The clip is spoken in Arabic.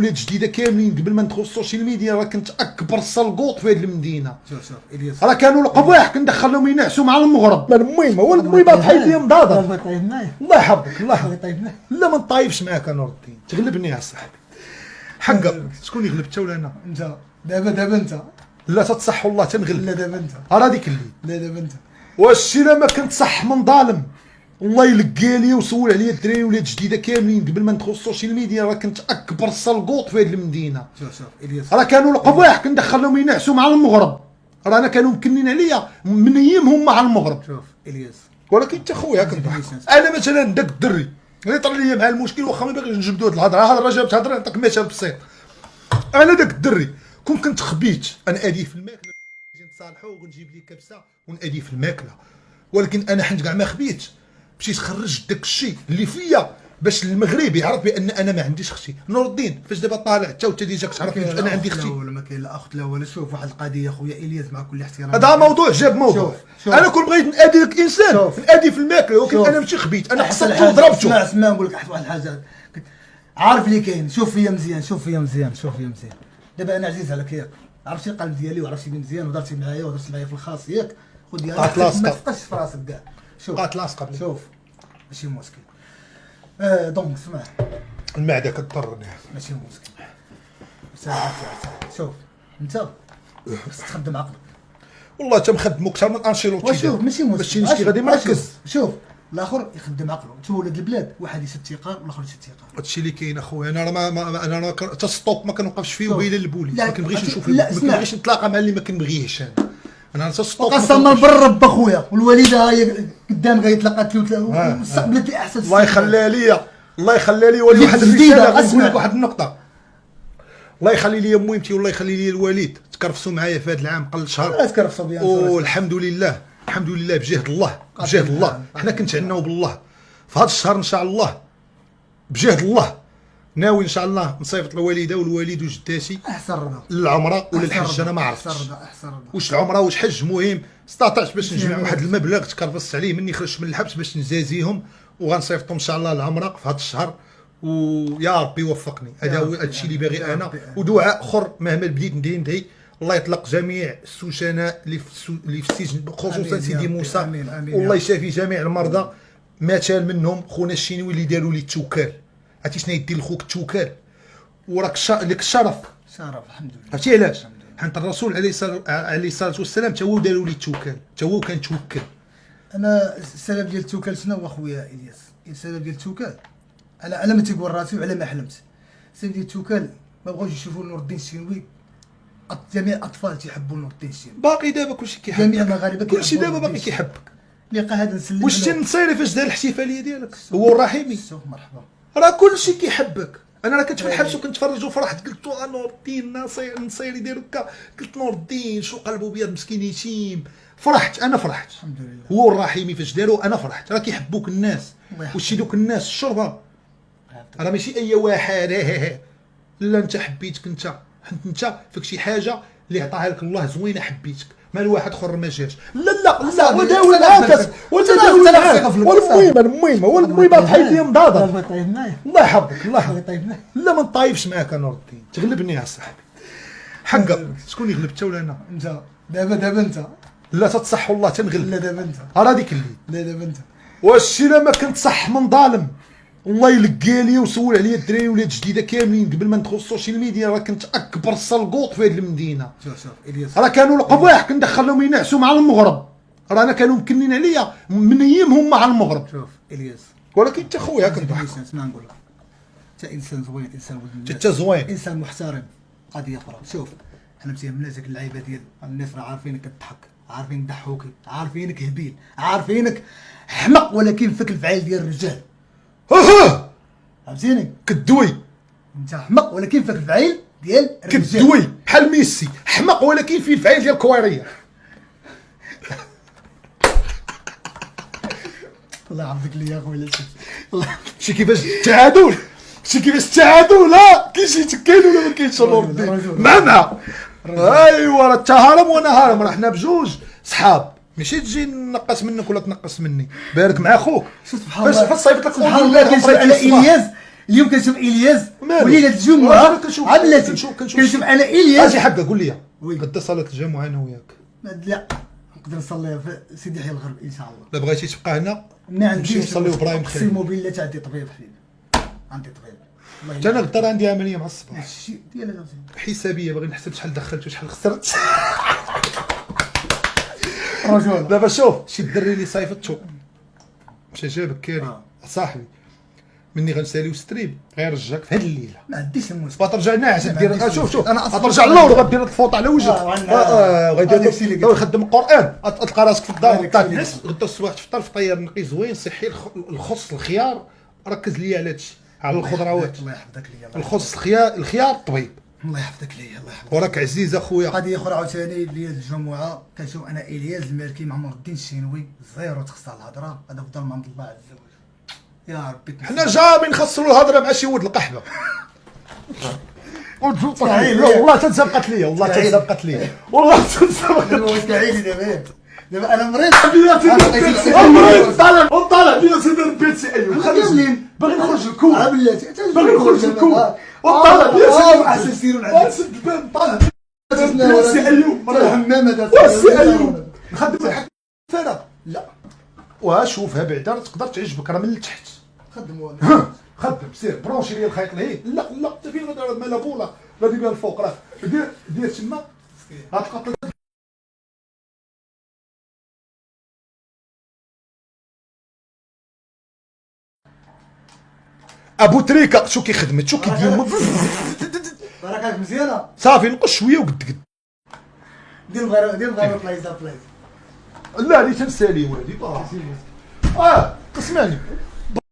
ولاد جديده كاملين قبل ما ندخل السوشيال ميديا راه كنت اكبر سلقوط في هذه المدينه. شوف الياس راه كانوا القباح كندخلهم ينعسوا مع المغرب. المهم هو المهم طحيت لي مضاضه. الله يحفظك الله. لا ما نطايفش معاك نور الدين، تغلبني يا صاحبي. حقا شكون يغلب انت ولا انا؟ انت دابا انت. لا تتصح والله تنغلب. لا دابا انت. راه ديك اللي لا دابا انت. واش الا ما كنت صح من ظالم والله يلقى لي وسول عليا الدراري ولاد جديده كاملين قبل ما ندخل السوشيال ميديا راه كنت اكبر سلقوط في هذه المدينه. شوف الياس راه كانوا القباح كندخلهم ينعسوا مع المغرب. راه انا كانوا مكنين عليا من ايامهم مع المغرب. شوف الياس ولكن انت خويا كنضحك. انا مثلا داك الدري اللي طلع لي مع المشكل واخا ما باغيش نجبدو هاد الهضره، هضره جابت هضره نعطيك مثال بسيط. انا داك الدري كنت خبيت نادي في الماكله نجي نتصالحوا ونجيب لي كبسه ونادي في الماكله، ولكن انا حنت كاع ما خبيت مشيت خرجت داك الشيء اللي فيا باش المغرب يعرف بان انا ما عنديش اختي. نور الدين فاش دابا طالع حتى وانت ديجا كتعرف انا عندي اختي ولا ما كاين لا اخت لا ولا. شوف واحد القضيه خويا الياس مع كل احترام، هذا موضوع جاب موضوع. انا كون بغيت نادي داك الانسان نادي في الماكله، ولكن انا ماشي خبيت انا حصلت وضربته. اسمع نقول لك واحد الحاجه عارف اللي كاين. شوف فيا مزيان شوف فيا مزيان شوف فيا مزيان. دابا انا عزيز عليك ياك، عرفتي القلب ديالي وعرفتي بلي مزيان ودرتي معايا في الخاص ياك. خذ ياك ما تبقاش في راسك كاع. شوف لاصقه شوف ماشي مشكل. دونك اسمع المعده كضرني ماشي مشكل. شوف انت خصك تخدم عقلك. والله تا مخدمو اكثر من انشيلوتي. شوف ماشي مشكل ماشي نشتي غادي مركز. شوف الاخر يخدم عقله. انت ولاد البلاد واحد يسد ثقه والاخر يسد ثقه. هادشي اللي كاين اخويا. انا راه ما انا حتى ستوب ما كنوقفش فيه وباين البوليس. ما كنبغيش نشوف ما كنبغيش نتلاقى مع اللي ما كنبغيهش. انا حتى ستوب قسما بالرب اخويا والوالده هي قدام غيتلاقات له مستقبلات اللي احسن. الله يخليها ليا الله يخليها لي ولي واحد الرساله. نقول لك واحد النقطه. الله يخلي لي مهمتي والله يخلي لي الوالد تكرفسوا معايا في هذا العام قل شهر. تكرفسوا بيان والحمد لله الحمد لله بجهد الله بجهد الله. حنا كنتعناو بالله في هذا الشهر ان شاء الله بجهد الله. ناوي ان شاء الله نصيفط الوالده والوالد وجداتي احسن رضا للعمره ولا الحج. انا ما عرفتش واش العمره واش حج. مهم استطعت باش نجمع واحد المبلغ تكرفست عليه مني خرجت من الحبس باش نزازيهم وغنصيفطهم ان شاء الله للعمره في هذا الشهر. ويا ربي وفقني. هذا هو الشيء اللي باغي انا. ودعاء اخر مهما بديت ندعي الله يطلق جميع السجناء اللي في السجن خصوصا سيدي موسى. والله يشافي جميع المرضى. مثال منهم خونا الشينوي اللي داروا لي التوكال. عرفتي شنو يدير لخوك التوكال وراك لك الشرف. الحمد لله. عرفتي علاش؟ حيت الرسول عليه الصلاه والسلام تا هو داروا لي التوكال تا هو كان توكل. انا السبب ديال التوكال شنو هو اخويا الياس؟ السبب ديال التوكال على ما تيقول راسي وعلى ما حلمت. السبب ديال التوكال ما بغاوش يشوفوا نور الدين الشينوي. جميع الاطفال تيحبوا نور الدين الشينوي. باقي دابا كلشي كيحبك. جميع المغاربه كلشي دابا باقي كيحبك. لقى هذا نسلم. واش النصيري فاش دار الاحتفاليه ديالك هو الرحيمي؟ مرحبا. راه كلشي كيحبك. انا راه كنت في الحبس وكنتفرج وفرحت قلت نور الدين النصيري ديالو هكا. قلت نور الدين شو قلبو ابيض مسكين يتيم. فرحت انا فرحت. الحمد لله. هو الرحيمي فاش دارو انا فرحت. راه كيحبوك الناس. وشي دوك الناس الشربه راه ماشي اي واحد. لا انت حبيتك انت فيك شي حاجه اللي عطاها لك الله زوينه حبيتك ما الواحد اخر ما جاش. لا وداوي العاكس وداوي العاكس. والمهم هو المهم طحيت لي مضاضه. الله يحفظك الله. لا ما نطايفش معاك نور الدين تغلبني يا صاحبي. حقا شكون يغلب انت ولا انا؟ انت دابا انت. لا تتصح والله تنغلب. لا دابا انت. راه ديك اللي. لا دابا انت. واش الا ما كنت صح من ظالم والله يلقى لي وسول عليا الدراري ولاد جديده كاملين قبل ما ندخل السوشيال ميديا راه كنت اكبر سلقوط في هذه المدينه. شوف الياس راه كانوا القباح كندخلهم ينعسوا مع المغرب. راه انا كانوا مكنين عليا من ايامهم مع المغرب. شوف الياس ولكن انت خويا كنضحك. اسمع نقول لك انت انسان زوين انسان ولد الناس. انت زوين انسان محترم. قضيه اخرى شوف حنا متيهمناش ديك اللعيبه ديال الناس راه عارفينك كتضحك عارفين ضحوكي عارفينك هبيل عارفينك حمق ولكن فيك الفعال ديال الرجال. فهمتيني كدوي. انت حمق ولكن فيك الفعال ديال الرجال. كدوي بحال ميسي حمق ولكن فيه الفعال ديال الكويريه. الله يعافيك ليا اخويا شي كيفاش التعادل لا كاين شي تكاين ولا ما كاينش نور الدين مع ايوا راه انت هرم وانا هرم راه حنا بجوج صحاب ماشي تجي نقص منك ولا تنقص مني. بارك مع خوك سبحان الله فاش صايبط لك سبحان الله كيجي على الياس اليوم كنشوف الياس مالو؟ وليله الجمعه كنشوف- عا بلاتي كنشوف- كنشوف انا الياس. اجي حقا قول لي وي. غدا صلاه الجمعه انا وياك. لا نقدر نصليها في سيدي يحيى الغرب ان شاء الله. لا بغيتي تبقى هنا ما عنديش نمشيو نصليو ابراهيم اقسم خليل. بالله تا عندي طبيب حبيبي، عندي طبيب الله حتى انا غدا راه عندي عمليه مع الصباح الشيء ديالها جوزي. حسابيه، باغي نحسب شحال دخلت وشحال خسرت. رجل دابا شوف شي دري اللي صيفطتو مشى جابك كاري صاحبي مني غنساليو ستريم غيرجعك في هاد الليله. ما عنديش المشكل. غترجع ناعس ما دير عنديش شوف أنا أصلاً غترجع للور غدير الفوط على وجهك وعندنا- غيدير هذاك الشيء اللي قلت. يخدم القران تلقى راسك في الدار هذاك غدا الشيء اللي تنعس غدا الصباح تفطر فطير نقي زوين صحي الخص الخيار ركز ليا على هادشي على الخضروات الله يحفظك ليا الله الخص الخيار طبيب الله يحفظك ليا الله يحفظك. وراك عزيز اخويا. قضيه اخرى عاوتاني ديال الجمعه كنشوف انا الياس المالكي مع نور الدين الشينوي زيرو تخصها الهضره هذا فضل من عند الله عز وجل. يا ربي حنا جامي نخسروا الهضره مع شي ولد القحبه. تعيل. والله تنسبقت ليا والله تعيل. تنسبقت ليا والله تنسبقت. دابا واش كاعيني دابا انا مريض. مريض طالع بيا سيدي البيتسي ايوب كاملين. باغي نخرج الكون بلاتي باغي نخرج الكون وطالع بيا سيدي سد الباب طالع بيا سي ايوب الحمام هذا وسي ايوب نخدم الحق انا لا وشوفها بعدا تقدر تعجبك راه من التحت. خدموا خدم سير برونشي لي الخيط لهي لا لا انت فين غادي مالا بولا غادي بها الفوق راه دير تما غتلقى ابو تريكه شو كي خدمت شو كي دير راك مزيانه. صافي نقص شويه وقد قد. دير مغير بلايصه لا اللي تنسالي ولدي اسمعني